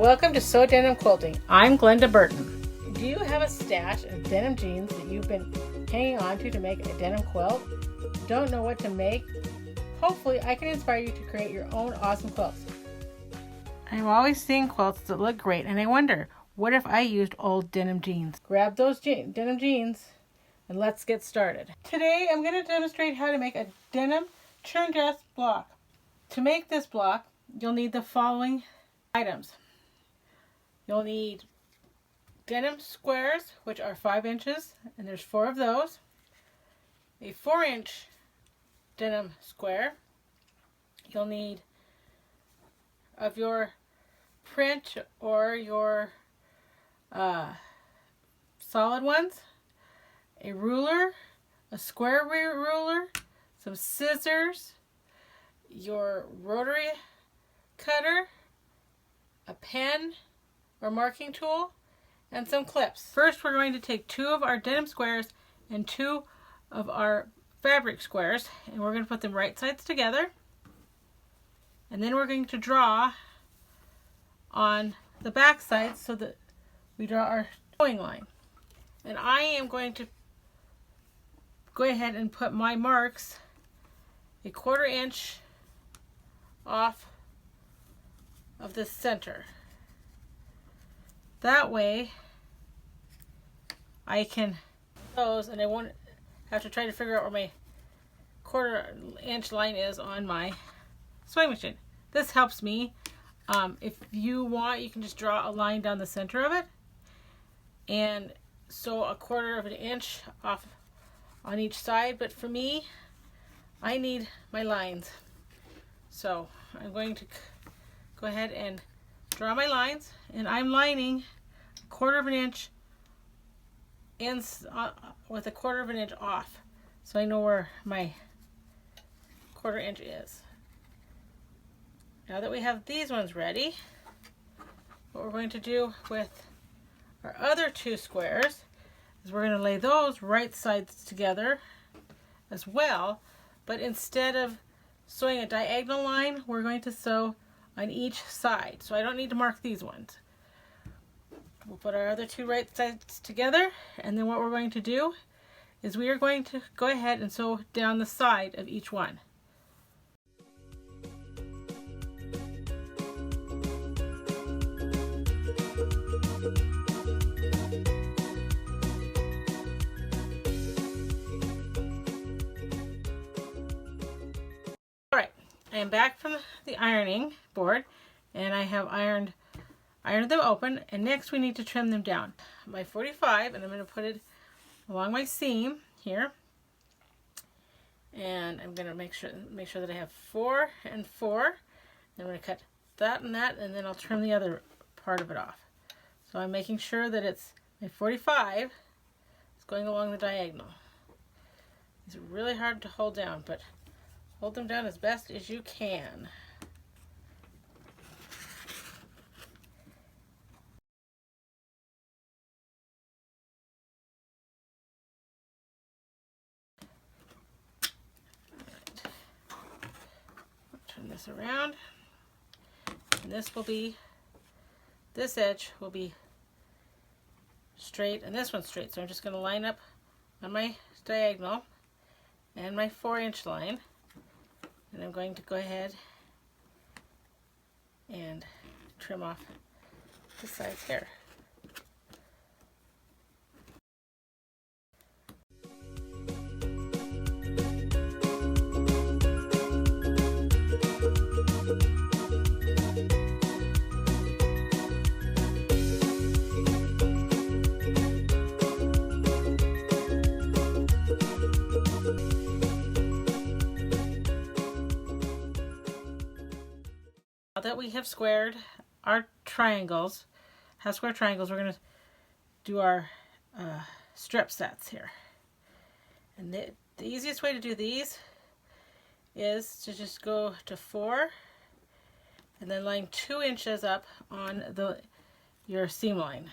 Welcome to Sew Denim Quilting. I'm Glenda Burton. Do you have a stash of denim jeans that you've been hanging on to make a denim quilt? Don't know what to make? Hopefully I can inspire you to create your own awesome quilts. I'm always seeing quilts that look great and I wonder, what if I used old denim jeans? Grab those denim jeans and let's get started. Today I'm going to demonstrate how to make a Denim Churn Dash block. To make this block, you'll need the following items. You'll need denim squares, which are 5 inches, and there's 4 of those. A 4-inch denim square. You'll need of your print or your solid ones, a ruler, a square ruler, some scissors, your rotary cutter, a pen or marking tool, and some clips. First, we're going to take 2 of our denim squares and 2 of our fabric squares, and we're going to put them right sides together. And then we're going to draw on the back side so that we draw our sewing line. And I am going to go ahead and put my marks a 1/4 inch off of the center. That way I can those and I won't have to try to figure out where my 1/4 inch line is on my sewing machine. This helps me. If you want, you can just draw a line down the center of it and sew a 1/4 inch off on each side, but for me, I need my lines. So I'm going to go ahead and draw my lines, and I'm lining 1/4 inch ends with a 1/4 inch off, so I know where my 1/4 inch is. Now that we have these ones ready, what we're going to do with our other 2 squares is we're going to lay those right sides together as well, but instead of sewing a diagonal line, we're going to sew on each side. So I don't need to mark these ones. We'll put our other 2 right sides together, and then what we're going to do is we are going to go ahead and sew down the side of each one. Alright, I am back from the ironing board, and I have ironed them open, and next we need to trim them down. My 45, and I'm going to put it along my seam here, and I'm going to make sure that I have 4 and 4. I'm going to cut that and that, and then I'll trim the other part of it off. So I'm making sure that it's my 45 is going along the diagonal. These are really hard to hold down, but hold them down as best as you can. Turn this around, and this edge will be straight and this one's straight, so I'm just going to line up on my diagonal and my 4-inch line, and I'm going to go ahead and trim off the sides here. Now that we have squared our triangles, half-square triangles, we're going to do our strip sets here. And the easiest way to do these is to just go to 4 and then line 2 inches up on your seam line.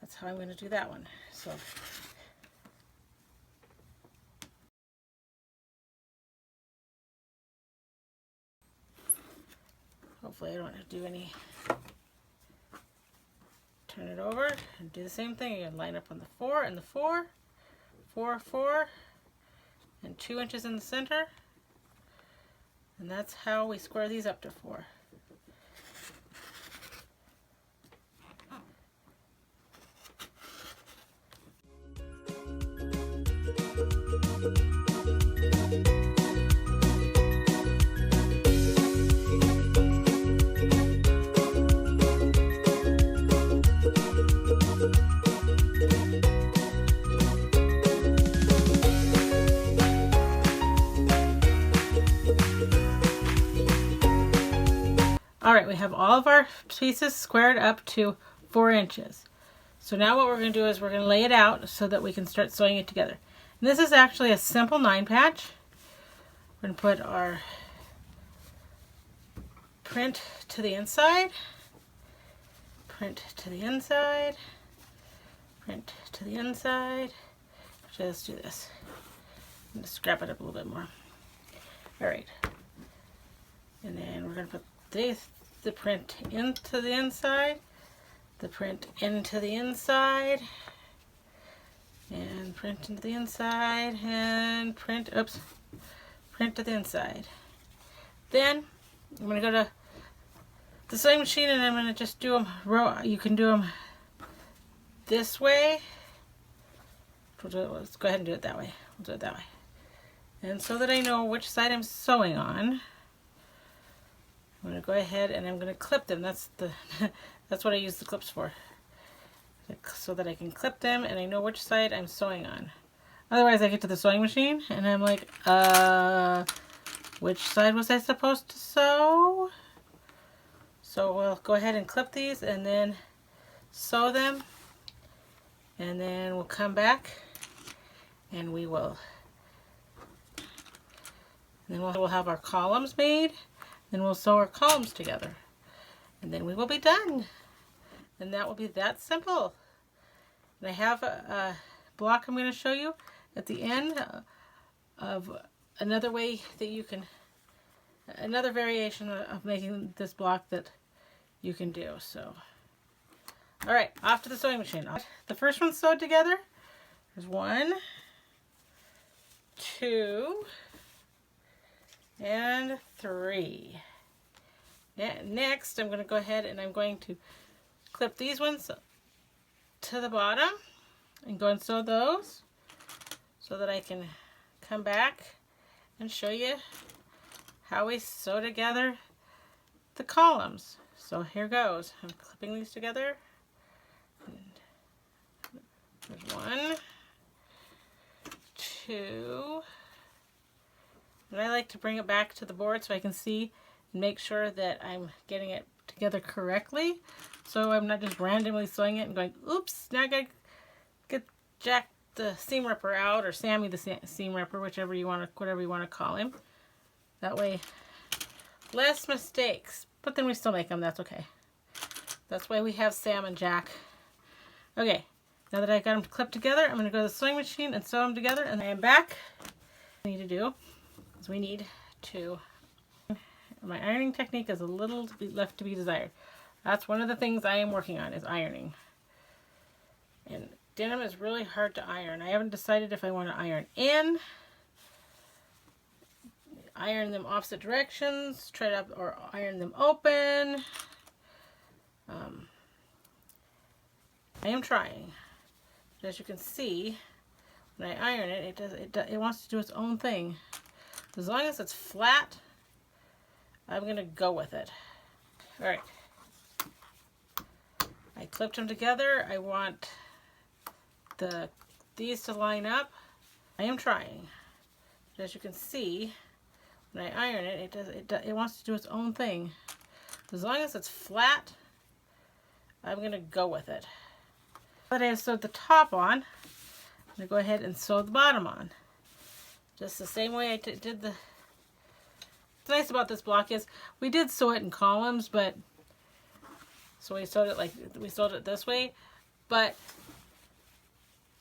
That's how I'm going to do that one. So hopefully I don't have to do any. Turn it over and do the same thing again. Line up on the 4 and the 4, 4, 4, and 2 inches in the center. And that's how we square these up to 4. Alright, we have all of our pieces squared up to 4 inches. So now what we're going to do is we're going to lay it out so that we can start sewing it together. And this is actually a simple 9 patch. We're going to put our print to the inside, print to the inside, print to the inside. Actually, let's do this. I'm going to scrap it up a little bit more. Alright. And then we're going to put the print into the inside, the print into the inside, and print into the inside, and print to the inside. Then I'm going to go to the sewing machine and I'm going to just do them you can do them this way. Let's go ahead and do it that way. We'll do it that way. And so that I know which side I'm sewing on, I'm going to go ahead and I'm going to clip them. That's what I use the clips for. So that I can clip them and I know which side I'm sewing on. Otherwise I get to the sewing machine and I'm like, which side was I supposed to sew? So we'll go ahead and clip these and then sew them. And then we'll come back and we will, and then we'll have our columns made. Then we'll sew our columns together. And then we will be done. And that will be that simple. And I have a block I'm going to show you at the end of another way that you can, another variation of making this block that you can do. So, all right, off to the sewing machine. The first one's sewed together. There's 1, 2, and 3. Next, I'm going to go ahead and I'm going to clip these ones to the bottom and go and sew those so that I can come back and show you how we sew together the columns. So here goes. I'm clipping these together. There's 1, 2, and I like to bring it back to the board so I can see and make sure that I'm getting it together correctly. So I'm not just randomly sewing it and going, oops, now I gotta get Jack the seam ripper out, or Sammy the seam ripper, whatever you want to call him. That way, less mistakes. But then we still make them, that's okay. That's why we have Sam and Jack. Okay, now that I got them clipped together, I'm going to go to the sewing machine and sew them together, and I am back. What we need to do is we need to, my ironing technique is a little left to be desired. That's one of the things I am working on, is ironing. And denim is really hard to iron. I haven't decided if I want to iron in, iron them opposite directions, try to or iron them open. I am trying. But as you can see, when I iron it, it wants to do its own thing. As long as it's flat, I'm gonna go with it. All right. I clipped them together. I want these to line up. I am trying. But as you can see, when I iron it, it wants to do its own thing. As long as it's flat, I'm gonna go with it. But I have sewed the top on, I'm gonna go ahead and sew the bottom on. Just the same way I did the. What's nice about this block is we did sew it in columns, but so we sewed it this way, but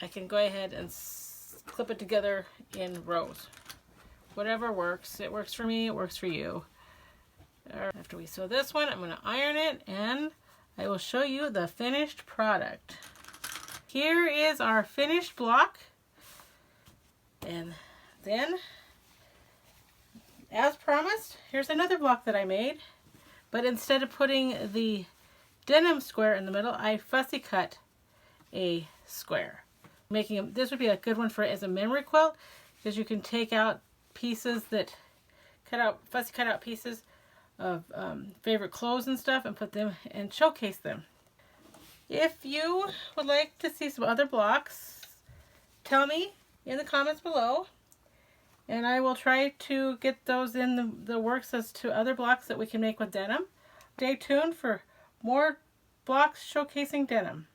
I can go ahead and clip it together in rows. Whatever works. It works for me, it works for you. After we sew this one, I'm going to iron it and I will show you the finished product. Here is our finished block. And then, as promised, here's another block that I made. But instead of putting the denim square in the middle, I fussy cut a square. This would be a good one for as a memory quilt, because you can take out pieces that fussy cut out pieces of favorite clothes and stuff and put them and showcase them. If you would like to see some other blocks, tell me in the comments below, and I will try to get those in the works as to other blocks that we can make with denim. Stay tuned for more blocks showcasing denim.